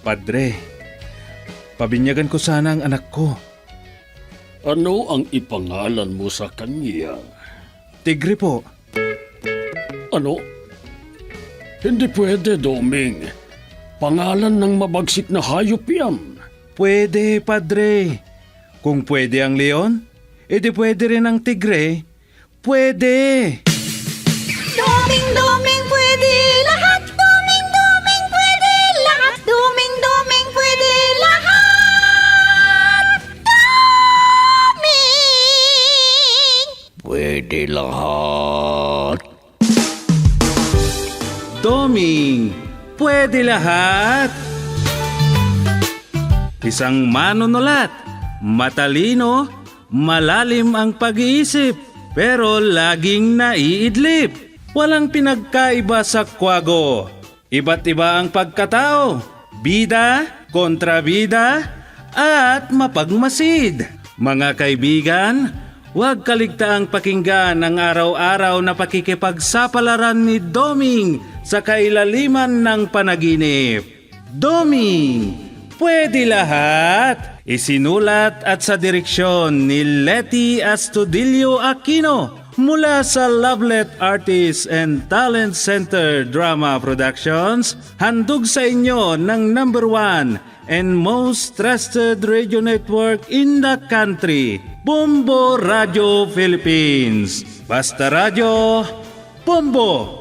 Padre, pabinyagan ko sana ang anak ko. Ano ang ipangalan mo sa kanya? Tigre po. Ano? Hindi pwede, Doming. Pangalan ng mabagsik na hayop yan. Pwede, Padre. Kung pwede ang leon, edi pwede rin ang tigre. Pwede! Doming, doming, pwede lahat. Doming, doming, pwede lahat. Doming, doming, pwede lahat. Doming! Pwede lahat. Doming, pwede lahat. Isang manunulat, matalino, malalim ang pag-iisip, pero laging naiidlip. Walang pinagkaiba sa kwago. Iba't iba ang pagkatao, bida, kontrabida, at mapagmasid. Mga kaibigan, huwag kaligtaang pakinggan ang araw-araw na pakikipagsapalaran ni Doming sa kailaliman ng panaginip. Doming, pwede lahat. Isinulat at sa direksyon ni Letty Astudillo Aquino mula sa Lovelet Artists and Talent Center Drama Productions. Handog sa inyo ng #1 and most trusted radio network in the country, Bombo Radio Philippines. Basta Radio, Bombo!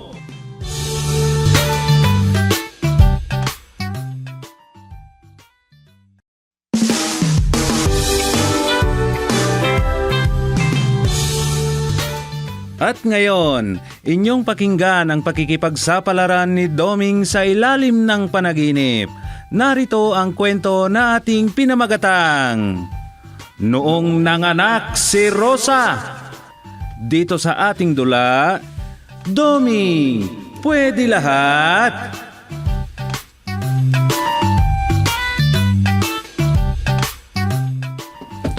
At ngayon, inyong pakinggan ang pakikipagsapalaran ni Doming sa ilalim ng panaginip. Narito ang kwento na ating pinamagatang Noong Nanganak si Rosa. Dito sa ating dula, Doming, pwede lahat.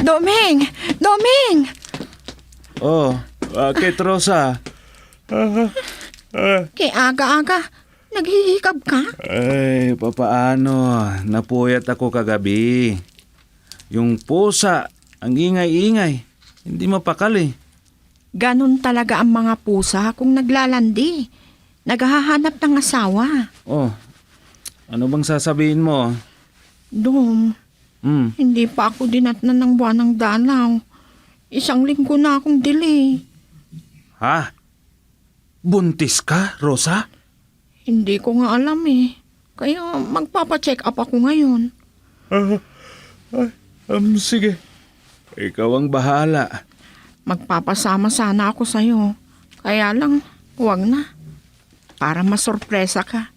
Doming! Doming! Oh, bakit Rosa? Kay aga-aga, naghihikab ka? Ay, papaano? Napuyat ako kagabi. Yung pusa, ang ingay-ingay. Hindi mapakali. Ganon talaga ang mga pusa kung naglalandi. Naghahanap ng asawa. Oh, ano bang sasabihin mo? Dom, hindi pa ako dinatnan ng buwan ng dalaw. 1 linggo na akong delay. Ha? Buntis ka, Rosa? Hindi ko nga alam eh. Kaya magpapacheck up ako ngayon. Sige. Ikaw ang bahala. Magpapasama sana ako sa'yo. Kaya lang, huwag na. Para masorpresa ka.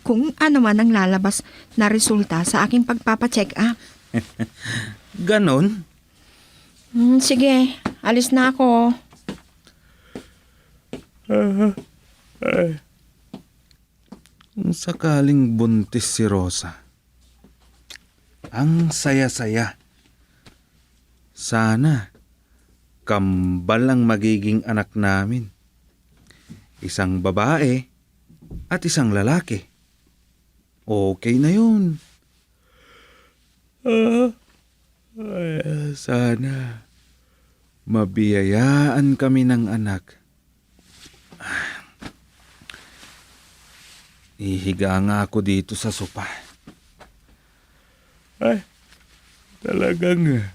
Kung ano man ang lalabas na resulta sa aking pagpapacheck up. Ganon? Sige, alis na ako. Kung sakaling buntis si Rosa, ang saya-saya. Sana, kambal ang magiging anak namin. Isang babae at isang lalaki. Okay na yun. Sana mabiyayaan kami ng anak. Ihiga nga ako dito sa sopa. Ay, talagang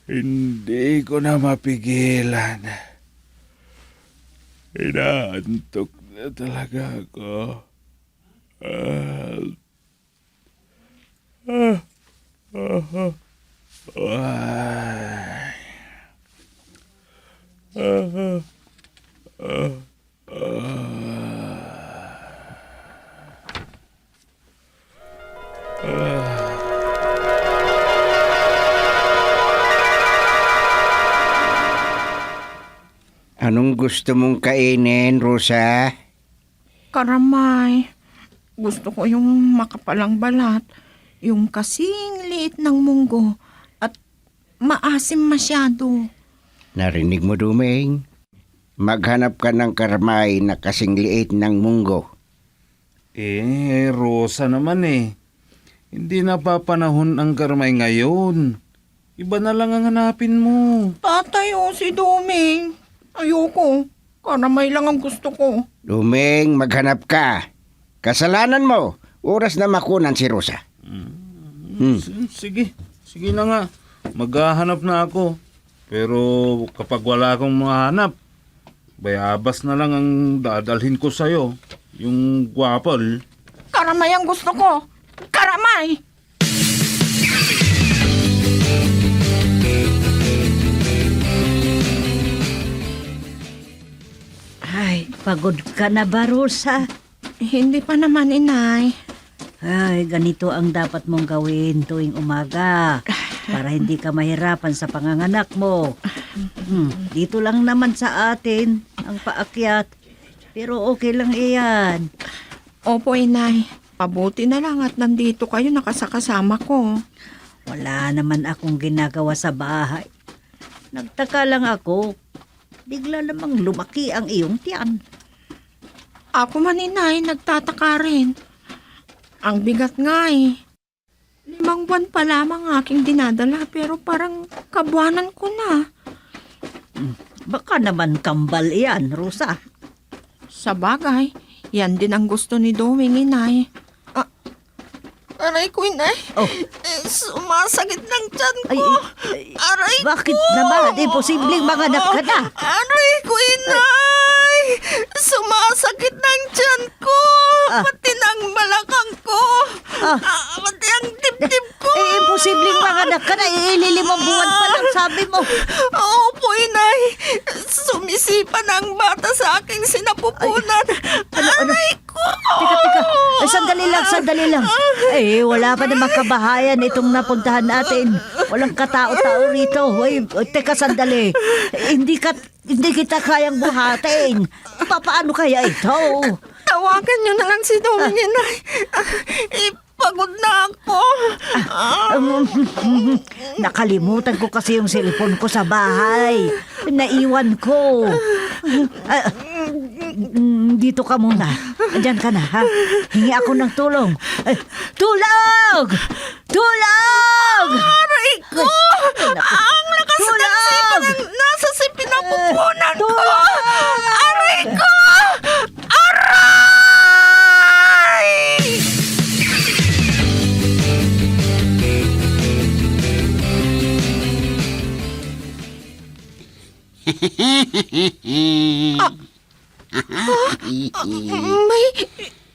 hindi ko na mapigilan. Inaantok na talaga ako. Anong gusto mong kainin, Rosa? Karamay, gusto ko yung makapalang balat. Yung kasing liit ng munggo at maasim masyado. Narinig mo, Dumeng? Maghanap ka ng karamay na kasing liit ng munggo. Rosa naman eh. Hindi na papanahon ang karmay ngayon. Iba na lang ang hanapin mo. Tatay o si Doming. Ayoko. Karamay lang ang gusto ko. Duming, maghanap ka. Kasalanan mo. Oras na makunan si Rosa. Sige. Sige na nga. Maghahanap na ako. Pero kapag wala akong mahanap, bayabas na lang ang dadalhin ko sa'yo. Yung gwapol. Karamay ang gusto ko. Karamay! Ay, pagod ka na ba, Rosa? Hindi pa naman, inay. Ay, ganito ang dapat mong gawin tuwing umaga para hindi ka mahirapan sa panganganak mo. Dito lang naman sa atin ang paakyat. Pero okay lang iyan. Opo, inay. Pabuti na lang at nandito kayo nakasakasama ko. Wala naman akong ginagawa sa bahay. Nagtaka lang ako. Bigla namang lumaki ang iyong tiyan. Ako man, inay, nagtataka rin. Ang bigat nga eh. 5 buwan pa lamang aking dinadala pero parang kabuanan ko na. Baka naman kambal iyan, Rosa. Sa bagay, yan din ang gusto ni Doming, inay. Aray ko, inay. Oh. Sumasakit ng tiyan ko. Aray Bakit ko. naman? Imposibleng manganak ka na. Aray ko, inay. Sumasakit ng tiyan ko. Pati ng balakang ko. Pati ang dibdib ko. Imposibleng manganak ka na. Ililimang buwan pa lang, sabi mo. Opo, inay. Sumisipa ng bata sa aking sinapupunan. Aray ko. Teka. Ay, sandali lang. Wala pa namang kabahayan itong napuntahan natin. Walang katao-tao rito. Teka, sandali. Hindi kita kayang buhatin. Paano kaya ito? Tawagan niyo na lang si Doming, inay. Pagod na ako. Nakalimutan ko kasi yung cellphone ko sa bahay. Naiwan ko. Dito ka muna. Diyan ka na, ha? Hingi ako ng tulong. Tulong! Tulong! Aray ko! Ang lakas ng sipa ng nasa pinapupunan ko! Aray ko! Aray!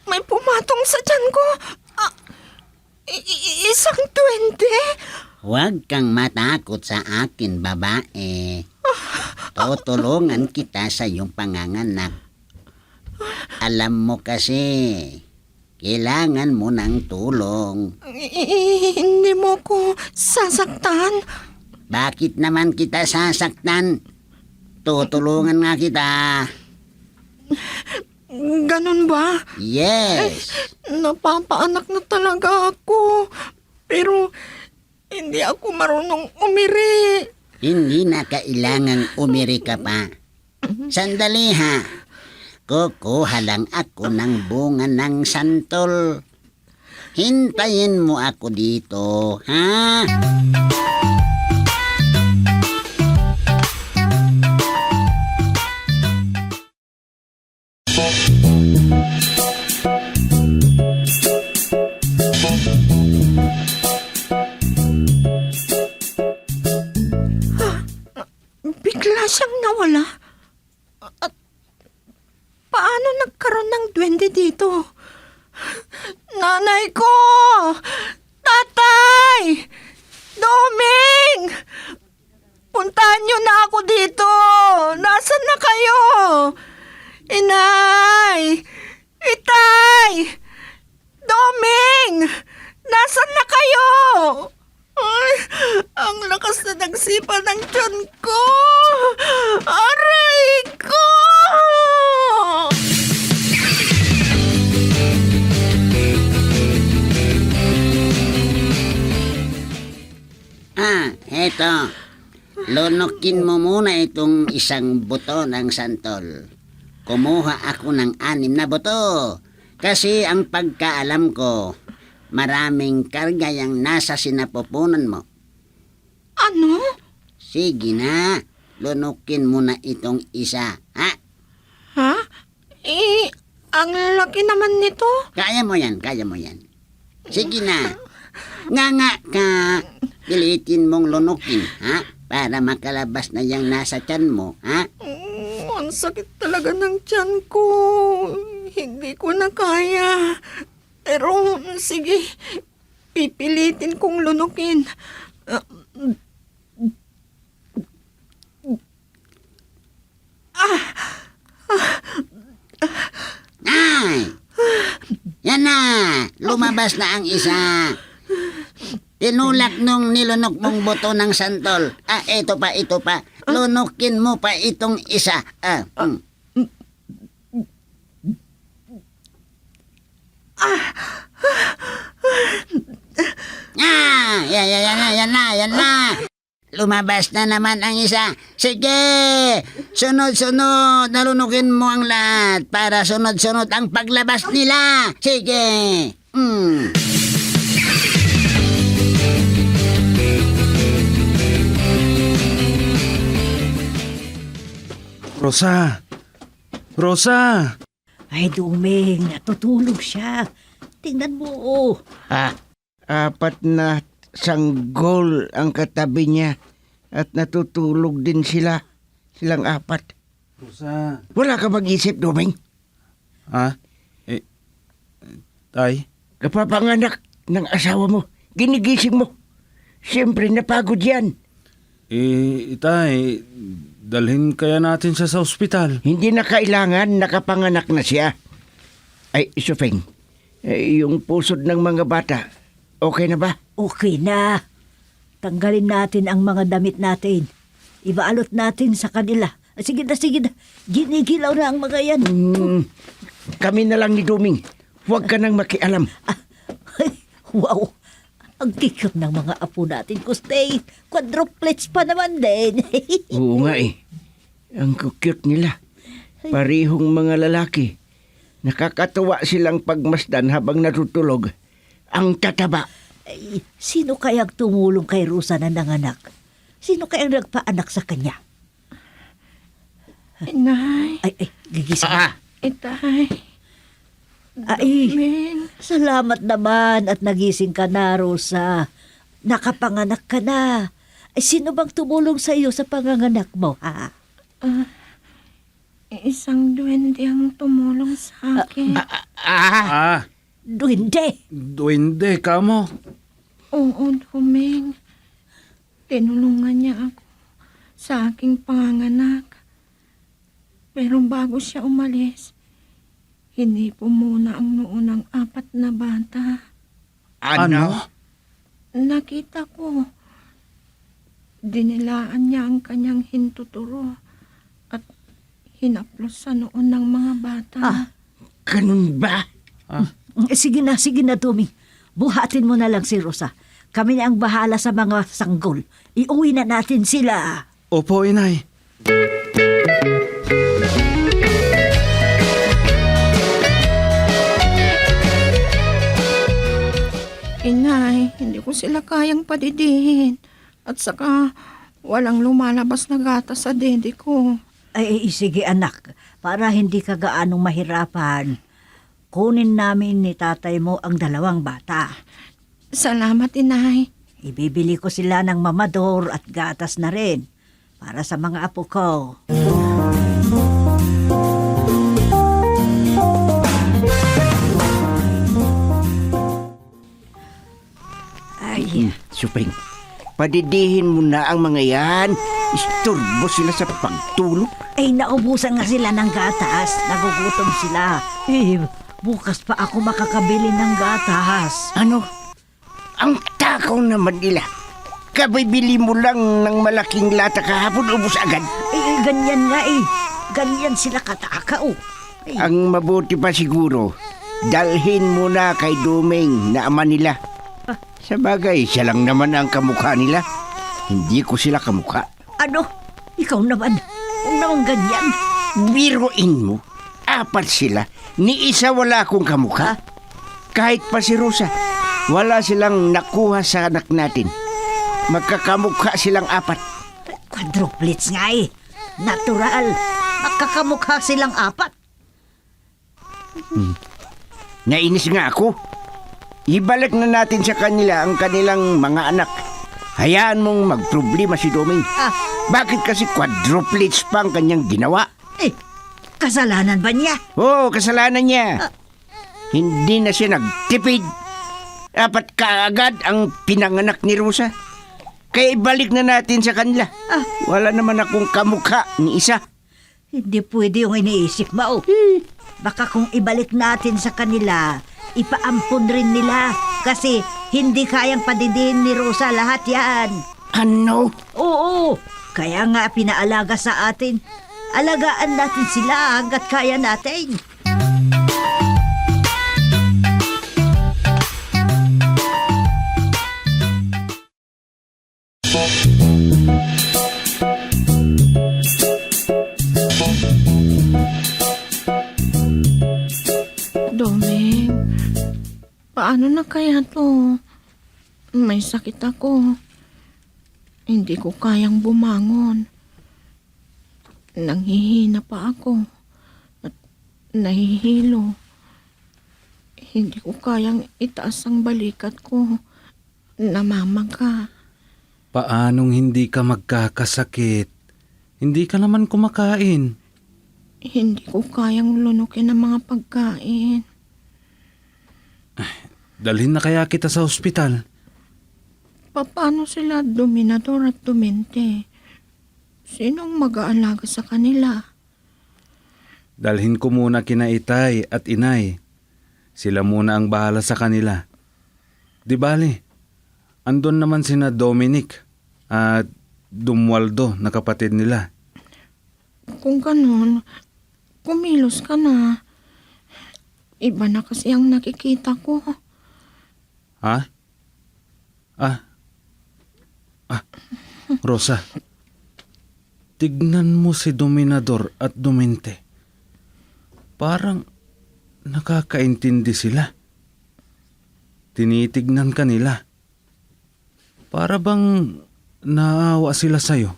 May pumatong sa tiyan ko. Isang 20? Huwag kang matakot sa akin, babae. Tutulungan kita sa iyong panganganak. Alam mo kasi, kailangan mo ng tulong. Hindi mo ko sasaktan. Bakit naman kita sasaktan? Tutulungan nga kita. Ganun ba? Yes. Napapaanak na talaga ako. Pero hindi ako marunong umiri. Hindi na kailangang umiri ka pa. Sandali ha. Kukuha lang ako ng bunga ng santol. Hintayin mo ako dito, ha? Bigla siyang nawala. At paano nagkaroon ng duwende dito? Nanay ko! Tatay! Doming! Puntahan niyo na ako dito! Nasaan na kayo? Inay! Itay! Doming! Nasaan na kayo? Ay, ang lakas na nagsipa ng tiyan ko! Aray ko! Eto. Lunukin mo muna itong isang buto ng santol. Kumuha ako ng 6 na buto. Kasi ang pagkaalam ko, Maraming karga yang nasa sinapupunan mo. Ano? Sige na, lunukin mo na itong isa, ha? Ha? Ang laki naman nito. Kaya mo yan, kaya mo yan. Sige na, nga ka, pilitin mong lunukin, ha? Para makalabas na yung nasa tiyan mo, ha? Ang sakit talaga ng tiyan ko. Hindi ko na kaya. Pero sige, pipilitin kong lunukin. Ay! Yan na! Lumabas na ang isa. Tinulak nung nilunok mong buto ng santol. Ito pa. Lunukin mo pa itong isa. Yan na. Lumabas na naman ang isa. Sige! Sunod-sunod, nalunukin mo ang lahat para sunod-sunod ang paglabas nila. Sige! Rosa! Rosa! Ay, Duming, natutulog siya. Tingnan mo, oh. Apat na sanggol ang katabi niya at natutulog din sila. Silang apat. Rosa! Wala ka mag-isip, Duming. Ha? Tay? Kapapanganak ng asawa mo. Ginigising mo. Siyempre, napagod yan. Tay, dalhin kaya natin siya sa ospital. Hindi na kailangan, nakapanganak na siya. Ay, Sufeng, yung pusod ng mga bata, okay na ba? Okay na. Tanggalin natin ang mga damit natin. Ibaalot natin sa kanila. Sige na. Ginigilaw na ang mga yan. Kami na lang ni Duming. Huwag ka nang makialam. Wow. Ang kikot ng mga apo natin, Kustay. Quadruplets pa naman din. Oo nga eh. Ang cute nila. Parihong mga lalaki. Nakakatuwa silang pagmasdan habang natutulog. Ang tataba. Ay, sino kayang tumulong kay Rosa na nanganak? Sino kayang nagpaanak sa kanya? Inay. Ay, gigising. Itay. Ay, Duming. salamat naman at nagising ka na, Rosa. Nakapanganak ka na. Ay, sino bang tumulong sa iyo sa panganganak mo, ha? Isang duwende ang tumulong sa akin. Duwende. Duwende ka mo. Oo, Duming. Tinulungan niya ako sa aking panganganak. Pero bago siya umalis, hinipo muna ang noo ng 4 na bata. Ano? Nakita ko. Dinilaan niya ang kanyang hintuturo at hinaplos sa noon ng mga bata. Ganun ba? Sige na, Tommy. Buhatin mo na lang si Rosa. Kami na ang bahala sa mga sanggol. Iuwi na natin sila. Opo, inay. Inay, hindi ko sila kayang padidihin. At saka, walang lumalabas na gatas sa dede ko. Ay, sige anak. Para hindi ka gaanong mahirapan. Kunin namin ni tatay mo ang 2 bata. Salamat, Inay. Ibibili ko sila ng mamador at gatas na rin. Para sa mga apo ko. Ay, Supeng, padidihin mo na ang mga yan. Isturbo sila sa pagtulog. ay naubusan nga sila ng gatas. Nagugutom sila. Bukas pa ako makakabili ng gatas. Ano? Ang takaw naman nila. Kabibili mo lang ng malaking lata kahapon, ubos agad. Ganyan nga eh. Ganyan sila katakaw. Ang mabuti pa siguro, dalhin mo na kay Duming na ama nila. Sa bagay, siya lang naman ang kamukha nila. Hindi ko sila kamukha. Ano? Ikaw naman. Huwag naman ganyan. Biruin mo, 4 sila. Ni isa wala akong kamukha. Kahit pa si Rosa. Wala silang nakuha sa anak natin. Magkakamukha silang apat. Quadruplets nga eh. Natural. Magkakamukha silang apat. Nainis nga ako. Ibalik na natin sa kanila ang kanilang mga anak. Hayaan mong magproblema si Doming. Bakit kasi quadruplets pa ang kanyang ginawa? Kasalanan ba niya? Oo, kasalanan niya. Hindi na siya nagtipid. Apat kaagad ang pinanganak ni Rosa. Kaya ibalik na natin sa kanila. Wala naman akong kamukha ni isa. Hindi pwede yung iniisip mo. Baka kung ibalik natin sa kanila, ipaampun rin nila. Kasi hindi kayang padidihin ni Rosa lahat yan. Ano? Oo, kaya nga pinaalaga sa atin. Alagaan natin sila hanggat kaya natin. Doming, paano na kaya to? May sakit ako. Hindi ko kayang bumangon. Nanghihina pa ako. At nahihilo. Hindi ko kayang itaas ang balikat ko. Namamaga. Paanong hindi ka magkakasakit? Hindi ka naman kumakain. Hindi ko kayang lunukin ang mga pagkain. Dalhin na kaya kita sa ospital. Paano sila Dominador at Dumente? Sinong mag-aalaga sa kanila? Dalhin ko muna kina itay at inay. Sila muna ang bahala sa kanila. Di bali, andon naman sina Dominic at Dumwaldo na kapatid nila. Kung ganun, kumilos ka na. Iba na kasi ang nakikita ko. Ha? Rosa, tignan mo si Dominador at Dumente. Parang nakakaintindi sila. Tinitignan ka nila. Para bang naawa sila sa'yo.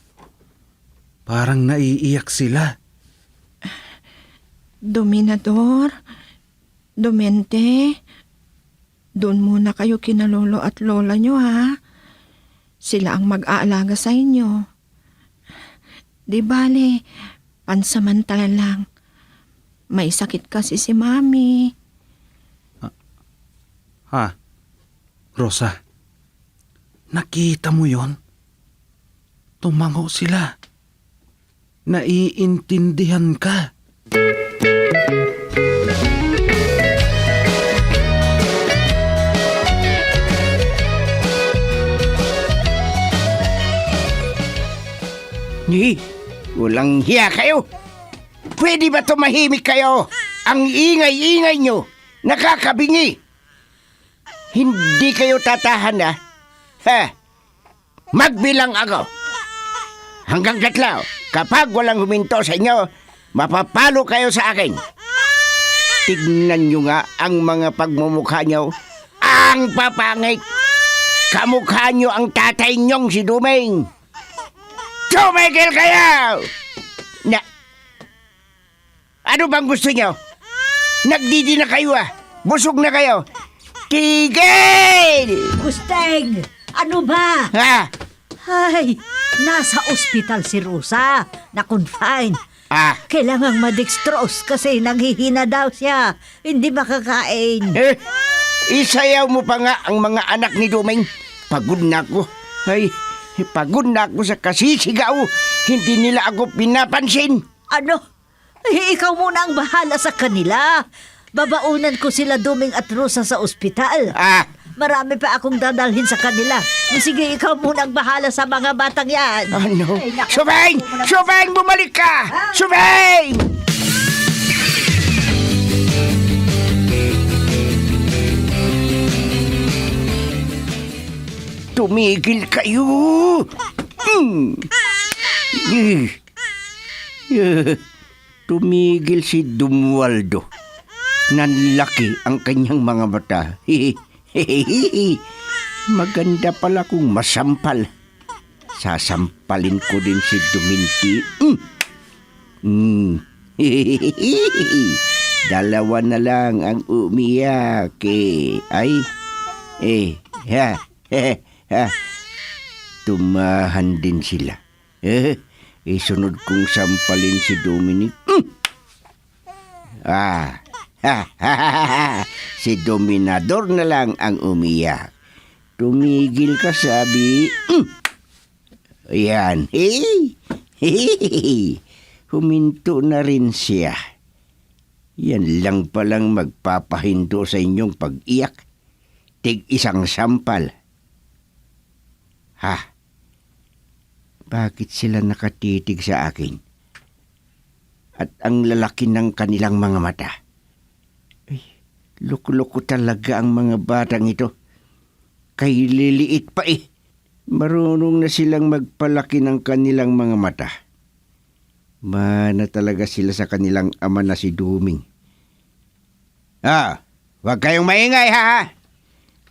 Parang naiiyak sila. Dominador, Dumente, doon muna kayo kina lolo at lola nyo ha. Sila ang mag-aalaga sa inyo. Di bale, pansamantala lang. May sakit kasi si Mami. Ha? Rosa, nakita mo yon? Tumango sila. Naiintindihan ka. Walang hiya kayo. Pwede ba tumahimik kayo? Ang ingay-ingay nyo. Nakakabingi. Hindi kayo tatahan na. Magbilang ako. Hanggang 3. Kapag walang huminto sa inyo, mapapalo kayo sa akin. Tignan nyo nga ang mga pagmumukha nyo. Ang papangit. Kamukha nyo ang tatay nyong si Duming. Tumigil kayo! Ano bang gusto nyo? Nagdidi na kayo Busog na kayo. Tigil! Gusteng, ano ba? Ha? Ay, nasa ospital si Rosa. Na-confine. Kailangang ma-dextrose kasi nanghihina daw siya. Hindi makakain. Isayaw mo pa nga ang mga anak ni Duming. Pagod na ako. Ay, pagod na ako sa kasisigaw. Hindi nila ako pinapansin. Ano? Ikaw muna ang bahala sa kanila. Babaunan ko sila Duming at Rosa sa ospital. Marami pa akong dadalhin sa kanila. Sige, ikaw muna ang bahala sa mga batang yan. Ano? Ay, naku. Subeng! Subeng, bumalik ka! Subeng! Tumigil kayo! Tumigil si Dumwaldo. Nanlaki ang kanyang mga mata. Maganda pala kung masampal. Sasampalin ko din si Duminti. Dalawa na lang ang umiyak Tumahan din sila. Isunod kong sampalin si Dominic. Si Dominador na lang ang umiyak. Tumigil ka, sabi. Yan. Huminto na rin siya. Yan lang palang magpapahinto sa inyong pag-iyak. Tig-isang sampal. Bakit sila nakatitig sa akin? At ang lalaki ng kanilang mga mata. Ay, loko-loko talaga ang mga batang ito. Kay liliit pa Marunong na silang magpalaki ng kanilang mga mata. Mana talaga sila sa kanilang ama na si Duming. Huwag kayong maingay ha.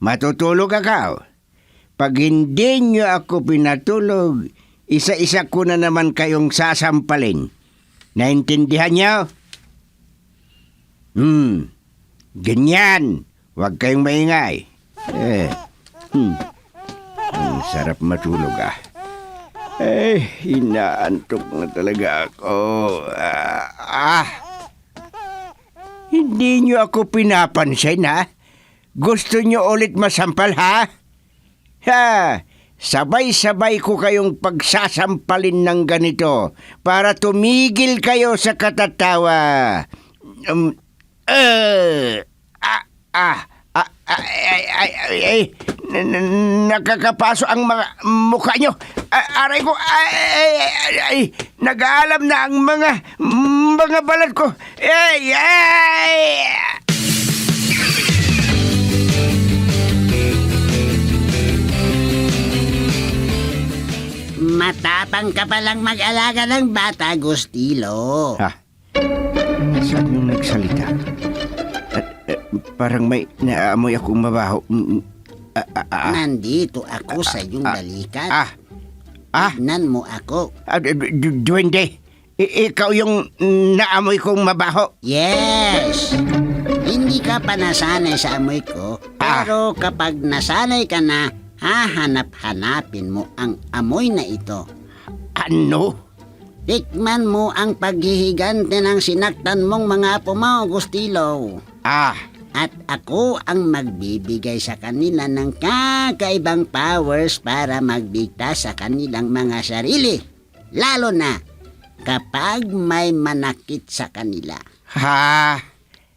Matutulog ako. Pag hindi nyo ako pinatulog, isa-isa ko na naman kayong sasampalin. Naintindihan nyo? Ganyan. Huwag kayong maingay. Ang sarap matulog inaantok na talaga ako. Hindi nyo ako pinapansin ha? Gusto nyo ulit masampal ha? Sabay-sabay ko kayong pagsasampalin ng ganito para tumigil kayo sa katatawa. Nakakapaso ang mga mukha nyo. Aray ko, nag-aalam na ang mga balat ko. Matapang ka palang mag-alaga ng bata, Gustilo. Nasaan yung nagsalita? Parang may naamoy akong mabaho. Nandito ako sa iyong balikat. Tignan mo ako. Duwende, ikaw yung naamoy kong mabaho? Yes! Hindi ka pa nasanay sa amoy ko, pero kapag nasanay ka na, hahanap-hanapin mo ang amoy na ito. Ano? Tikman mo ang paghihigante ng sinaktan mong mga apo mo, Gustilo. At ako ang magbibigay sa kanila ng kakaibang powers para magbigtas sa kanilang mga sarili. Lalo na kapag may manakit sa kanila.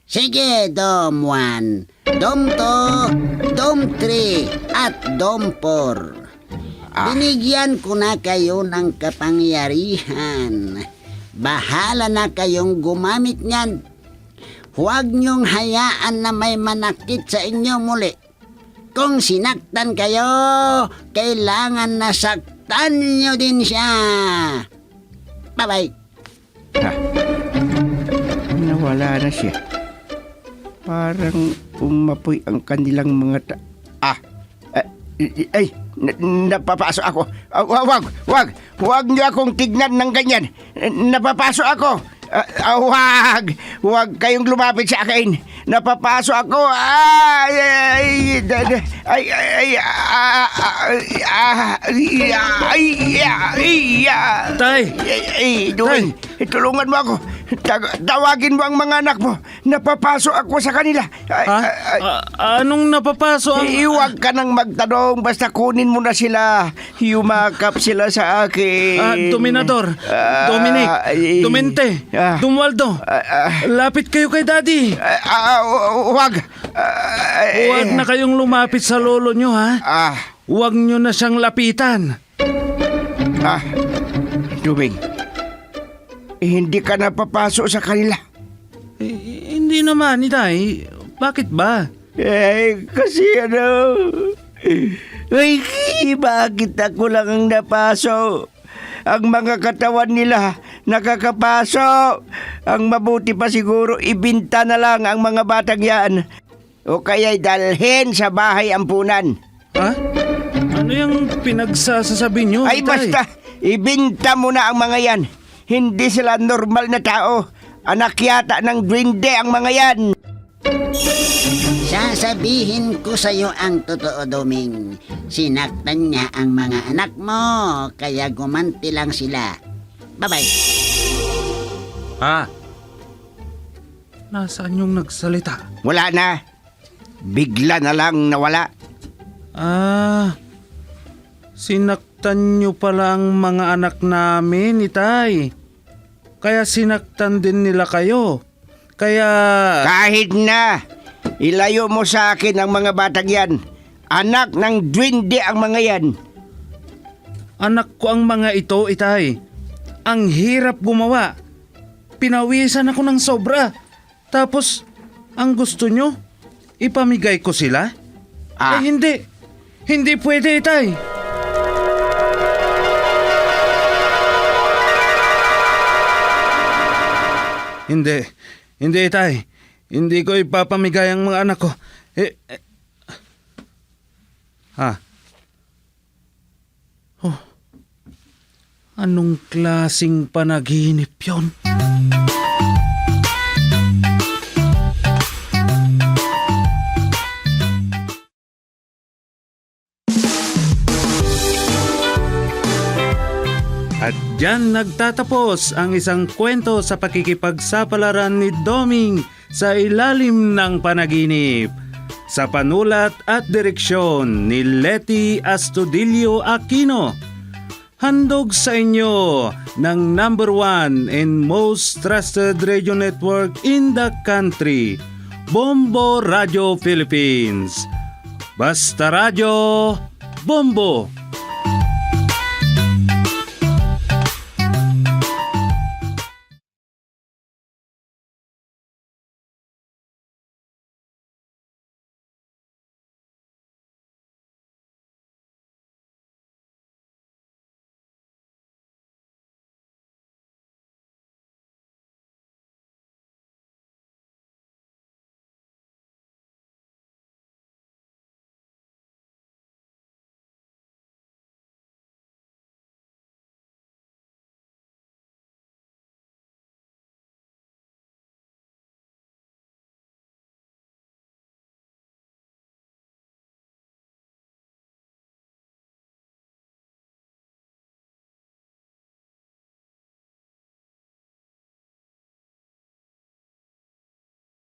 Sige, Dom 1, Dom 2, Dom 3, at Dom 4. Binigyan ko na kayo ng kapangyarihan. Bahala na kayong gumamit niyan. Huwag niyong hayaan na may manakit sa inyo muli. Kung sinaktan kayo, kailangan na saktan niyo din siya. Bye-bye. Nawala na siya. Parang umapoy ang kanilang mga napapasok ako. Huwag niyo akong tignan ng ganyan. Napapasok ako. Huwag kayong lumapit sa akin. Napapasok ako. Tay! Doon, tulungan mo ako. Tawagin mo ang mga anak mo. Napapasok ako sa kanila. Anong napapaso ang... Huwag ka nang magtanong. Basta kunin mo na sila. Yumakap sila sa akin. Dominador, Dominic, Dumente, Dumwaldo, lapit kayo kay Daddy. Huwag. Huwag na kayong lumapit sa lolo nyo, ha? Huwag nyo na siyang lapitan. Duming, hindi ka napapasok sa kanila. Hindi naman, Itay. Bakit ba? Kasi bakit ako lang ang napasok? Ang mga katawan nila nakakapasok. Ang mabuti pa siguro, ibinta na lang ang mga batang yan. o kaya'y dalhin sa bahay ampunan. Ha? Ano yung pinagsasasabi nyo, Ay itay? basta, ibinta mo na ang mga yan. Hindi sila normal na tao. Anak yata ng duwende ang mga yan. Sasabihin ko sa'yo ang totoo, Doming. Sinaktan niya ang mga anak mo, kaya gumanti lang sila. Bye-bye. Ha? Nasaan yung nagsalita? Wala na. Bigla na lang nawala. Sinaktan nyo pala ang mga anak namin, itay. Kaya sinaktan din nila kayo. Kaya... Kahit na, ilayo mo sa akin ang mga batang yan. Anak ng duwende ang mga yan. Anak ko ang mga ito, itay. Ang hirap gumawa. Pinawisan ako ng sobra. Tapos, ang gusto nyo, ipamigay ko sila? Ah. Ay, hindi. Hindi pwede, itay. Hindi. Hindi, itay. Hindi ko ipapamigay ang mga anak ko. Ha? Oh. Anong klaseng panaginip yon? At diyan nagtatapos ang isang kwento sa pakikipagsapalaran ni Doming sa ilalim ng panaginip. Sa panulat at direksyon ni Leti Astudillo Aquino. Handog sa inyo ng #1 and most trusted radio network in the country, Bombo Radio Philippines. Basta Radio, Bombo!